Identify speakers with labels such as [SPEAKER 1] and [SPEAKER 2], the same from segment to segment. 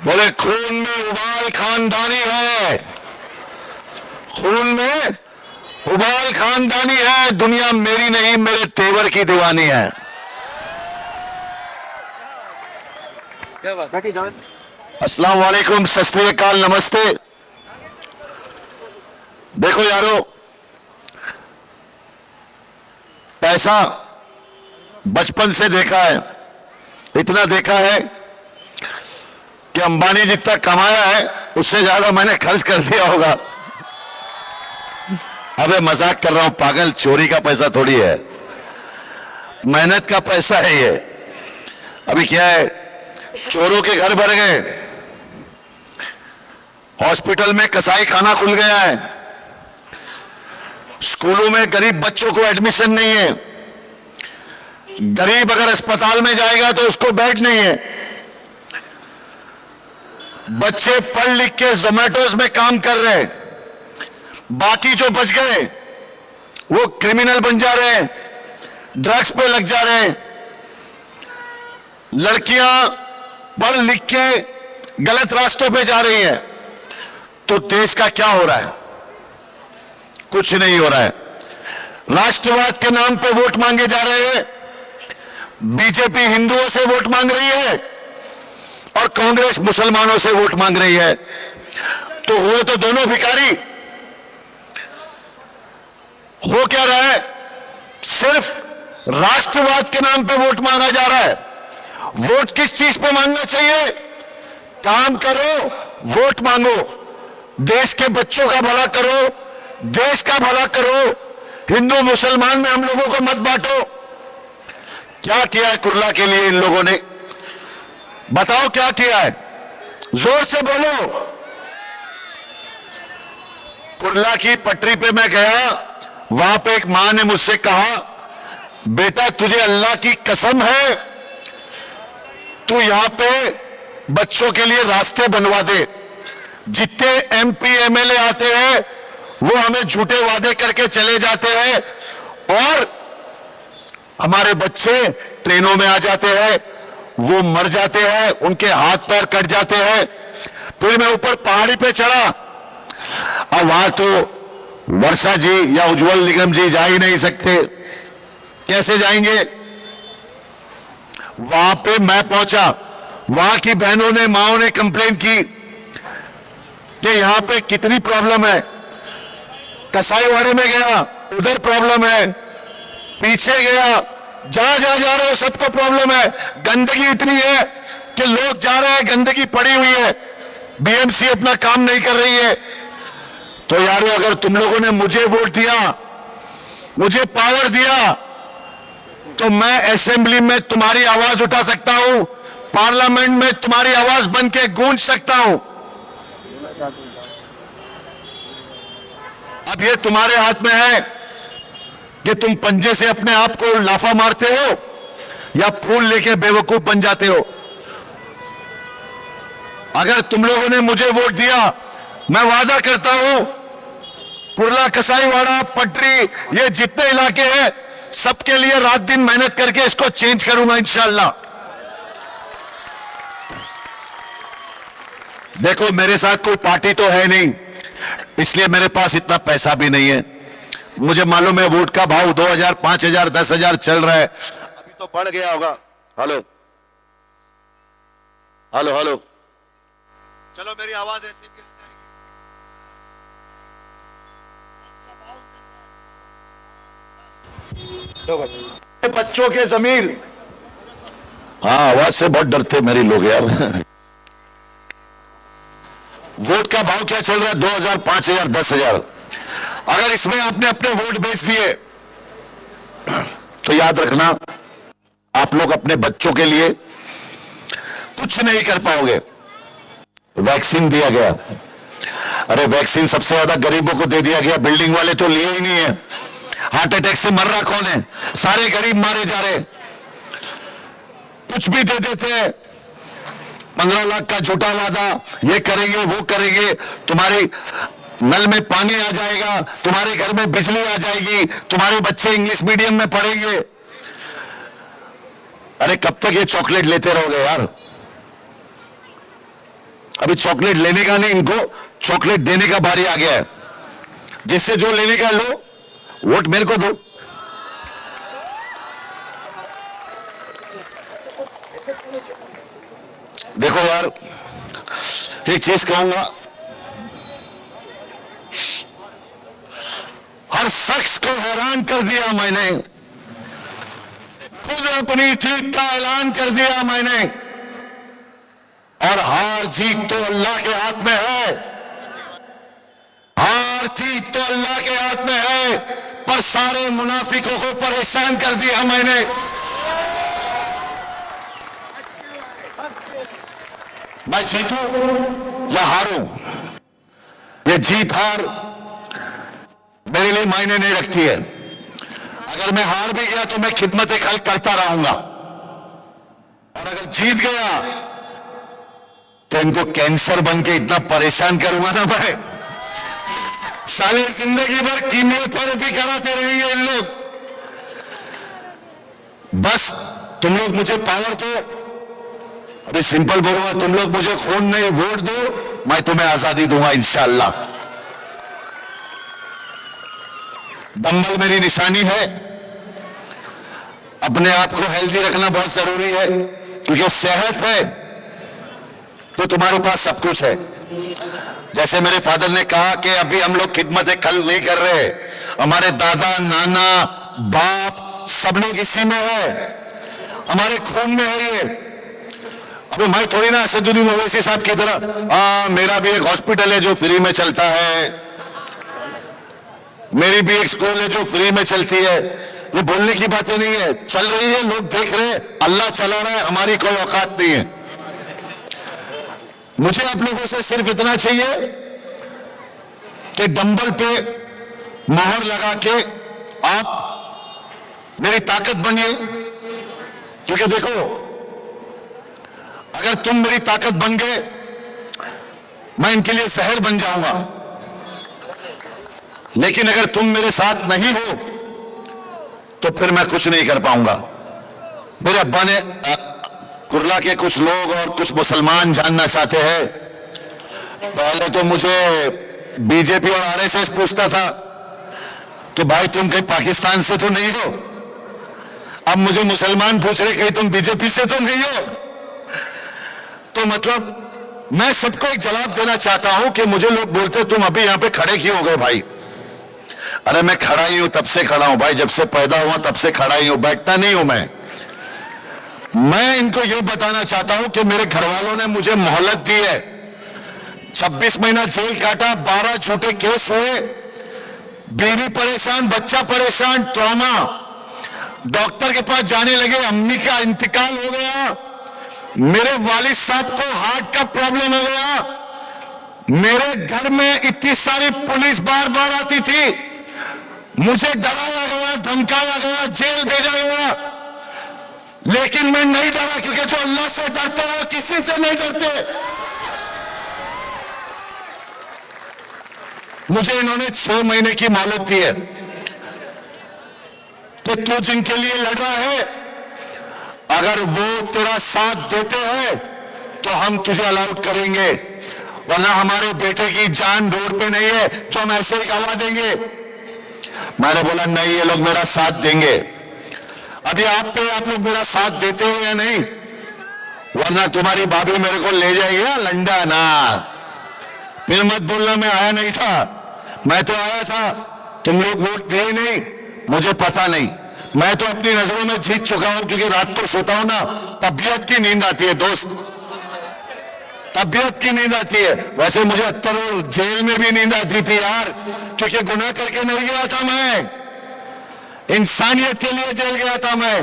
[SPEAKER 1] बोले खून में उबाल खानदानी है, खून में उबाल खानदानी है, दुनिया मेरी नहीं मेरे तेवर की दीवानी है।
[SPEAKER 2] क्या बात?
[SPEAKER 1] अस्सलाम वालेकुम, सत श्री अकाल, नमस्ते। देखो यारो, पैसा बचपन से देखा है, इतना देखा है कि अंबानी जितना कमाया है उससे ज्यादा मैंने खर्च कर दिया होगा। अबे मजाक कर रहा हूं पागल, चोरी का पैसा थोड़ी है, मेहनत का पैसा है ये। अभी क्या है, चोरों के घर भर गए, हॉस्पिटल में कसाई खाना खुल गया है, स्कूलों में गरीब बच्चों को एडमिशन नहीं है, गरीब अगर अस्पताल में जाएगा तो उसको बेड नहीं है, बच्चे पढ़ लिख के जोमेटोज में काम कर रहे हैं, बाकी जो बच गए वो क्रिमिनल बन जा रहे हैं, ड्रग्स पे लग जा रहे हैं, लड़कियां पढ़ लिख के गलत रास्तों पे जा रही हैं। तो देश का क्या हो रहा है? कुछ नहीं हो रहा है। राष्ट्रवाद के नाम पे वोट मांगे जा रहे हैं, बीजेपी हिंदुओं से वोट मांग रही है और कांग्रेस मुसलमानों से वोट मांग रही है। तो हुए तो दोनों भिखारी। हो क्या रहा है? सिर्फ राष्ट्रवाद के नाम पे वोट मांगा जा रहा है। वोट किस चीज पे मांगना चाहिए? काम करो, वोट मांगो, देश के बच्चों का भला करो, देश का भला करो, हिंदू मुसलमान में हम लोगों को मत बांटो। क्या किया है कुर्ला के लिए इन लोगों ने? बताओ क्या किया है, जोर से बोलो। कुर्ला की पटरी पे मैं गया, वहां पे एक मां ने मुझसे कहा, बेटा तुझे अल्लाह की कसम है, तू यहां पे बच्चों के लिए रास्ते बनवा दे। जितने एमपी एमएलए आते हैं वो हमें झूठे वादे करके चले जाते हैं और हमारे बच्चे ट्रेनों में आ जाते हैं, वो मर जाते हैं, उनके हाथ पैर कट जाते हैं। फिर मैं ऊपर पहाड़ी पे चढ़ा, और वहां तो वर्षा जी या उज्जवल निगम जी जा ही नहीं सकते, कैसे जाएंगे? वहां पे मैं पहुंचा, वहां की बहनों ने, माओ ने कंप्लेन की कि यहां पे कितनी प्रॉब्लम है। कसाईवाड़े में गया, उधर प्रॉब्लम है, पीछे गया, जहां जहां जा रहे हो सबको प्रॉब्लम है। गंदगी इतनी है कि लोग जा रहे हैं, गंदगी पड़ी हुई है, बीएमसी अपना काम नहीं कर रही है। तो यारो, अगर तुम लोगों ने मुझे वोट दिया, मुझे पावर दिया, तो मैं असेंबली में तुम्हारी आवाज उठा सकता हूं, पार्लियामेंट में तुम्हारी आवाज बन के गूंज सकता हूं। अब ये तुम्हारे हाथ में है कि तुम पंजे से अपने आप को लाफा मारते हो या फूल लेके बेवकूफ बन जाते हो। अगर तुम लोगों ने मुझे वोट दिया, मैं वादा करता हूं, कुर्ला, कसाईवाड़ा, पटरी, ये जितने इलाके हैं सबके लिए रात दिन मेहनत करके इसको चेंज करूंगा इंशाल्लाह। देखो, मेरे साथ कोई पार्टी तो है नहीं, इसलिए मेरे पास इतना पैसा भी नहीं है। मुझे मालूम है वोट का भाव 2000, 5000, 10,000 चल रहा है, अभी तो बढ़ गया होगा। हेलो हेलो हेलो, चलो मेरी आवाज ऐसी भी बच्चों के जमीर। हाँ, आवाज से बहुत डरते मेरे लोग यार। वोट का भाव क्या चल रहा है? 2000, 5000, 10,000। अगर इसमें आपने अपने वोट बेच दिए तो याद रखना, आप लोग अपने बच्चों के लिए कुछ नहीं कर पाओगे। वैक्सीन दिया गया, अरे वैक्सीन सबसे ज्यादा गरीबों को दे दिया गया, बिल्डिंग वाले तो लिए ही नहीं है। हार्ट अटैक से मर रहा कौन है? सारे गरीब मारे जा रहे। कुछ भी दे देते हैं, 15 लाख का झूठा वादा, ये करेंगे वो करेंगे, तुम्हारी नल में पानी आ जाएगा, तुम्हारे घर में बिजली आ जाएगी, तुम्हारे बच्चे इंग्लिश मीडियम में पढ़ेंगे। अरे कब तक ये चॉकलेट लेते रहोगे यार? अभी चॉकलेट लेने का नहीं, इनको चॉकलेट देने का बारी आ गया है। जिससे जो लेने का लो, वोट मेरे को दो। देखो यार, एक चीज कहूंगा, हर शख्स को हैरान कर दिया मैंने, खुद अपनी जीत का ऐलान कर दिया मैंने। और हार जीत तो अल्लाह के हाथ में है, हार जीत तो अल्लाह के हाथ में है, पर सारे मुनाफिकों को परेशान कर दिया मैंने। मैं जीतूं या हारूं, ये जीत हार मेरे लिए मायने नहीं रखती है। अगर मैं हार भी गया तो मैं खिदमत खल्क करता रहूंगा, और अगर जीत गया तो इनको कैंसर बन के इतना परेशान करूंगा ना मैं, साले जिंदगी भर कीमियोथेरेपी कराते रहेंगे इन लोग। बस तुम लोग मुझे पावर दो, अभी सिंपल बोलूंगा, तुम लोग मुझे खून नहीं वोट दो, मैं तुम्हें आजादी दूंगा इंशाअल्लाह। डंबल मेरी निशानी है। अपने आप को हेल्दी रखना बहुत जरूरी है, क्योंकि सेहत है तो तुम्हारे पास सब कुछ है। जैसे मेरे फादर ने कहा कि अभी हम लोग खिदमत खल्क नहीं कर रहे, हमारे दादा नाना बाप सब लोग इसी में है, हमारे खून में है ये। अभी मैं थोड़ी ना असदुद्दीन ओवैसी साहब की तरह, मेरा भी एक हॉस्पिटल है जो फ्री में चलता है, मेरी भी एक स्कूल है जो फ्री में चलती है। ये बोलने की बातें नहीं है, चल रही है, लोग देख रहे हैं, अल्लाह चला रहा है, हमारी कोई औकात नहीं है। मुझे आप लोगों से सिर्फ इतना चाहिए कि डंबल पे मोहर लगा के आप मेरी ताकत बनिए। क्योंकि देखो, अगर तुम मेरी ताकत बन गए, मैं इनके लिए जहर बन जाऊंगा। लेकिन अगर तुम मेरे साथ नहीं हो तो फिर मैं कुछ नहीं कर पाऊंगा। मेरे अब्बा ने, कुरला के कुछ लोग और कुछ मुसलमान जानना चाहते हैं। पहले तो मुझे बीजेपी और आरएसएस पूछता था कि भाई तुम कहीं पाकिस्तान से तो नहीं हो। अब मुझे मुसलमान पूछ रहे कहीं तुम बीजेपी से तो नहीं हो। तो मतलब मैं सबको एक जवाब देना चाहता हूं कि मुझे लोग बोलते तुम अभी यहां पे खड़े क्यों हो गए भाई? अरे मैं खड़ा ही हूं, तब से खड़ा हूं भाई, जब से पैदा हुआ तब से खड़ा ही हूं, बैठता नहीं हूं मैं इनको यह बताना चाहता हूं कि मेरे घर वालों ने मुझे मोहलत दी है। 26 महीना जेल काटा, 12 झूठे केस हुए, बीवी परेशान, बच्चा परेशान, ट्रॉमा, डॉक्टर के पास जाने लगे, अम्मी का इंतकाल हो गया, मेरे वालिद साहब को हार्ट का प्रॉब्लम हो गया, मेरे घर में इतनी सारी पुलिस बार बार आती थी, मुझे डराया गया, धमकाया गया, जेल भेजा गया। लेकिन मैं नहीं डरा, क्योंकि जो अल्लाह से डरते हैं वो किसी से नहीं डरते। मुझे इन्होंने 6 महीने की मोहलत दी है कि तू जिनके लिए लड़ रहा है, अगर वो तेरा साथ देते हैं तो हम तुझे अलाउट करेंगे, वरना हमारे बेटे की जान रोड पे नहीं है जो हम ऐसे ही गवा देंगे। मैंने बोला नहीं, ये लोग मेरा साथ देंगे। अभी आप लोग मेरा साथ देते हो या नहीं? वरना तुम्हारी भाभी मेरे को ले जाएगी ना लंडा ना। फिर मत बोलना मैं आया नहीं था, मैं तो आया था, तुम लोग वोट दिए नहीं, मुझे पता नहीं। मैं तो अपनी नजरों में जीत चुका हूं, क्योंकि रात को सोता हूं ना, तबीयत की नींद आती है दोस्त, तबीयत की नींद आती है। वैसे मुझे 78 जेल में भी नींद आती थी यार, क्योंकि गुनाह करके नहीं गया था मैं, इंसानियत के लिए जेल गया था मैं।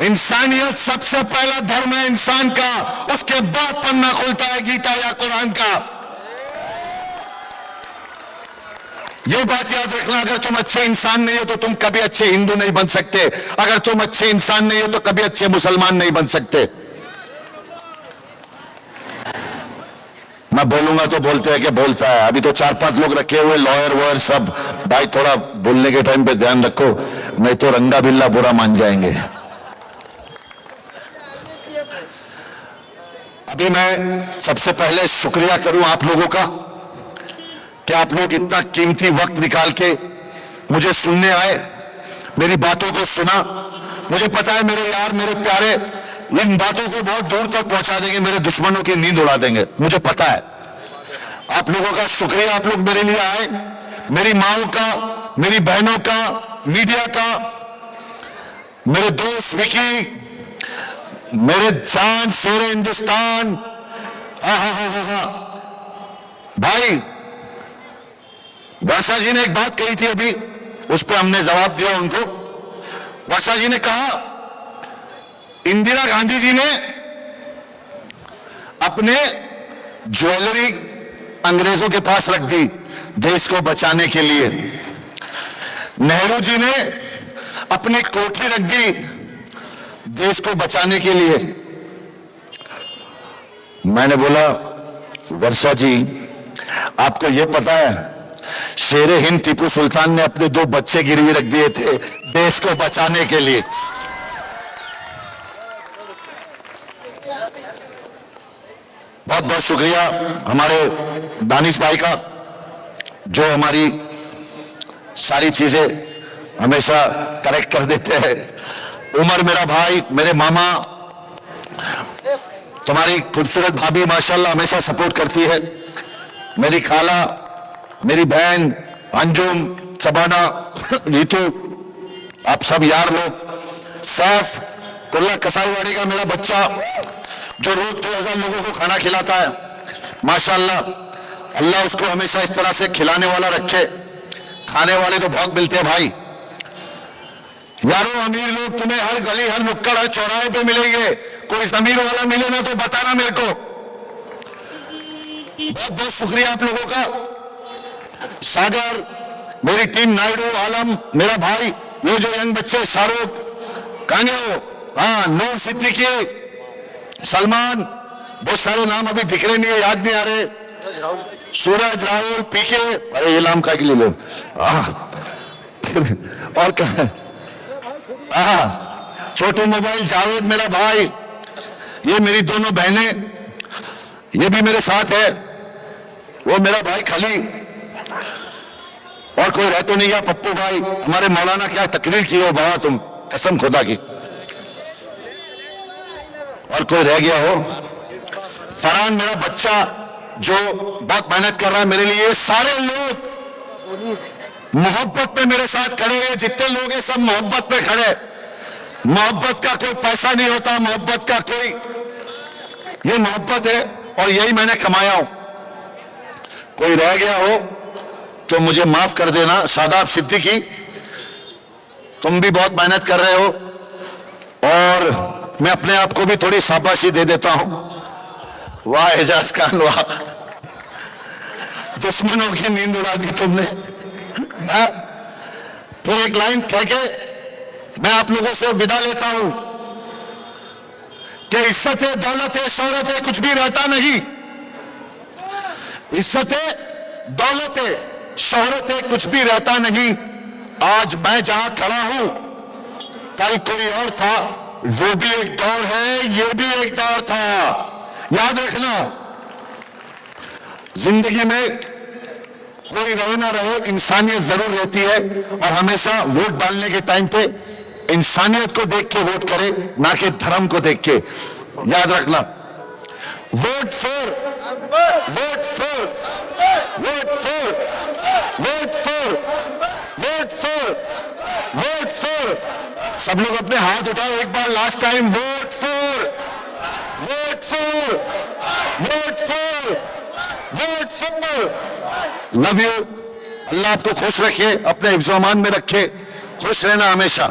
[SPEAKER 1] इंसानियत सबसे पहला धर्म है इंसान का, उसके बाद पन्ना खुलता है गीता या कुरान का। ये बात याद रखना, अगर तुम अच्छे इंसान नहीं हो तो तुम कभी अच्छे हिंदू नहीं बन सकते, अगर तुम अच्छे इंसान नहीं हो तो कभी अच्छे मुसलमान नहीं बन सकते। मैं बोलूंगा तो बोलते हैं कि बोलता है, अभी तो 4-5 लोग रखे हुए लॉयर वॉयर सब, भाई थोड़ा बोलने के टाइम पे ध्यान रखो, नहीं तो रंगा बिल्ला बुरा मान जाएंगे। अभी मैं सबसे पहले शुक्रिया करूं आप लोगों का कि आप लोग इतना कीमती वक्त निकाल के मुझे सुनने आए, मेरी बातों को सुना। मुझे पता है मेरे यार, मेरे प्यारे इन बातों को बहुत दूर तक पहुंचा देंगे, मेरे दुश्मनों की नींद उड़ा देंगे, मुझे पता है। आप लोगों का शुक्रिया, आप लोग मेरे लिए आए, मेरी माओ का, मेरी बहनों का, मीडिया का, मेरे दोस्त विकी, मेरे जान शेर हिंदुस्तान। भाई वर्षा जी ने एक बात कही थी अभी, उस पर हमने जवाब दिया उनको। वर्षा जी ने कहा इंदिरा गांधी जी ने अपने ज्वेलरी अंग्रेजों के पास रख दी देश को बचाने के लिए। नेहरू जी ने अपनी कोठी रख दी देश को बचाने के लिए। मैंने बोला वर्षा जी, आपको यह पता है शेरे हिंद टीपू सुल्तान ने अपने 2 बच्चे गिरवी रख दिए थे देश को बचाने के लिए। बहुत बहुत शुक्रिया हमारे दानिश भाई का, जो हमारी सारी चीजें हमेशा करेक्ट कर देते हैं। उमर मेरा भाई, मेरे मामा, तुम्हारी खूबसूरत भाभी माशाल्लाह हमेशा सपोर्ट करती है। मेरी खाला, मेरी बहन अंजुम, सबाना, रीतू, आप सब यार लोग, सैफ, कुल्ला कसाईवाड़ी का मेरा बच्चा जो रोज 2000 लोगों को खाना खिलाता है, माशाल्लाह अल्लाह उसको हमेशा इस तरह से खिलाने वाला रखे। खाने वाले तो बहुत मिलते हैं भाई यारों, अमीर लोग तुम्हें हर गली, हर नुक्कड़, हर चौराहे पे मिलेंगे। कोई अमीर वाला मिले ना तो बताना मेरे को। बहुत बहुत शुक्रिया आप लोगों का। सागर, मेरी टीम, नायडू, आलम, मेरा भाई, ये जो यंग बच्चे, शाहरुख, कांगो, हाँ, नूर सिद्दीकी, सलमान, बहुत सारे नाम अभी दिख रहे नहीं है, याद नहीं आ रहे। सूरज, राहुल, पीके, अरे ये नाम का ले लो। और कहा छोटू मोबाइल, जावेद मेरा भाई, ये मेरी दोनों बहनें, ये भी मेरे साथ है, वो मेरा भाई खली, और कोई रह तो नहीं गया, पप्पू भाई, हमारे मौलाना क्या तकरीर की हो बाबा तुम, कसम खुदा की, और कोई रह गया हो। फरहान मेरा बच्चा जो बहुत मेहनत कर रहा है मेरे लिए। सारे लोग मोहब्बत में मेरे साथ खड़े हैं, जितने लोग हैं सब मोहब्बत में खड़े। मोहब्बत का कोई पैसा नहीं होता, मोहब्बत का कोई, ये मोहब्बत है और यही मैंने कमाया हूं। कोई रह गया हो तो मुझे माफ कर देना। शादाब सिद्दीकी, तुम भी बहुत मेहनत कर रहे हो और मैं अपने आप को भी थोड़ी शाबाशी दे देता हूं। वाह एजाज खान, वाह, दुश्मनों की नींद उड़ा दी तुमने। फिर एक लाइन कह के मैं आप लोगों से विदा लेता हूं कि इज्जत है, दौलत है, शोहरत है, कुछ भी रहता नहीं। इज्जत है, दौलत है, शोहरत है, कुछ भी रहता नहीं। आज मैं जहां खड़ा हूं, कल कोई और था, वो भी एक दौर है, ये भी एक दौर था। याद रखना, जिंदगी में कोई रहे ना रहे, इंसानियत जरूर रहती है, और हमेशा वोट डालने के टाइम पे इंसानियत को देख के वोट करे, ना कि धर्म को देख के। याद रखना, vote for, vote for, vote for, vote for, vote for, vote for. सब लोग अपने हाथ उठाओ एक बार last time. Vote for, vote for, vote for, vote for. Love you. Allah आपको खुश रखे, अपने हिफ्ज़-ओ-अमान में रखे, खुश रहना हमेशा।